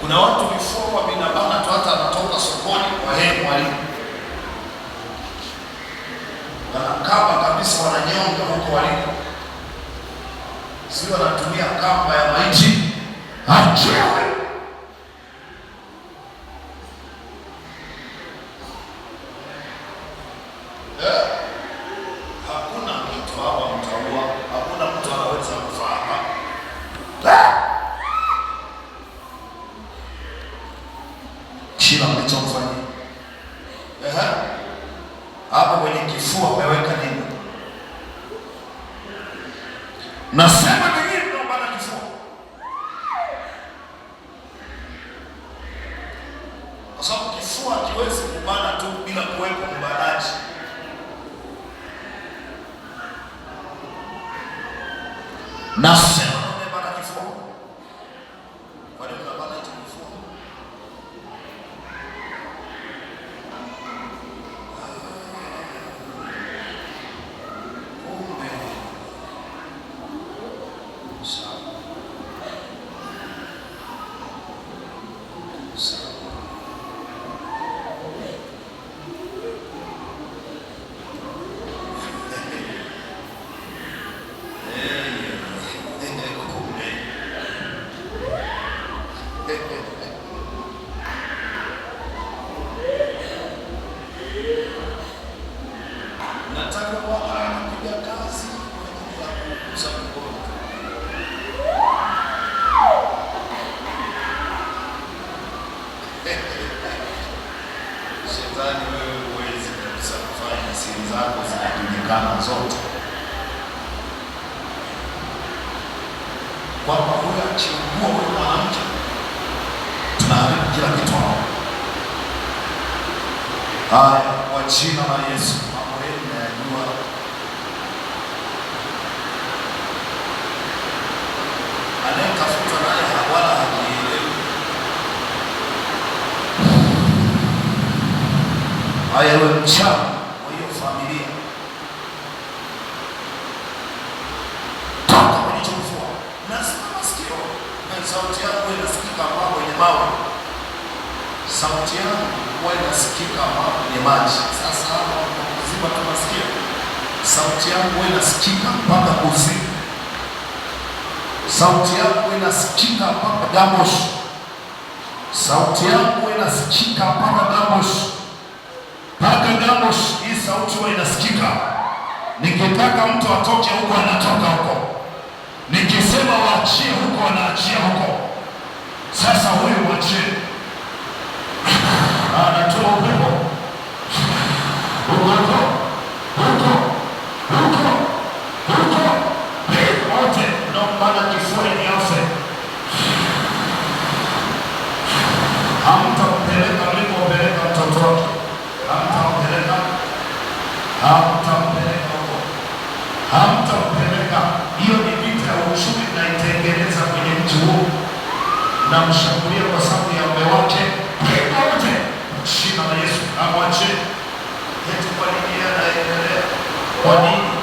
Kuna watu vifua vinabana tu, hata anatoka sokoni kwa heri mwalimu, wanakaba kabisa, wananyonga huko waliko, sio wanatumia kamba ya maiti achewe. Hakuna mtu hapa mtaua, hakuna mtu anaweza kufahamu. Kila mlichofanya hapo kwenye kifua umeweka nini? Nasema nini? Naomba kifua, kwa sababu kifua hakiwezi kubana tu bila kuwepo mbanaji. Nasema naomba kifua. Kwa nini unabana hicho kifua? Nataka kupiga kazi kwa ajili ya kukuza mkono. Shetani, wewe huwezi kabisa kufanya, siri zako zinajulikana zote, kwamba huyo akiugua huyo mwanamke tunaharibu kila kitu hapo. Haya, kwa jina la Yesu, mambo yenu nayajua. Anayetafuta naye wala hajielewi. Haya, wewe mchawi wa hiyo familia, toka kwenye kifua. Nasema masikio na sauti yangu inasikika hapo kwenye mawe. Sauti yangu huwa inasikika hapo kwenye maji. Sasa hapo kuziba tu masikio. Sauti yangu huwa inasikika mpaka kuzimu. Sauti yangu inasikika mpaka Damosh. Sauti yangu inasikika mpaka Damosh. Mpaka Damosh, hii sauti huwa inasikika. Nikitaka mtu atoke huko anatoka huko. Nikisema waachie huko anaachia huko. Sasa huyu waachie. Anatoa upepo. Huko. Wote naomba kifua ni afe. Hamtampeleka mlipopeleka mtoto wake. Hamtampeleka. Hiyo ni vita ya uchumi naitengeneza kwenye mji huu. Namshambulia kwa sababu ya mume wake. Wote jina la Yesu amwache. Yetu kwa nini anaendelea? Kwa nini?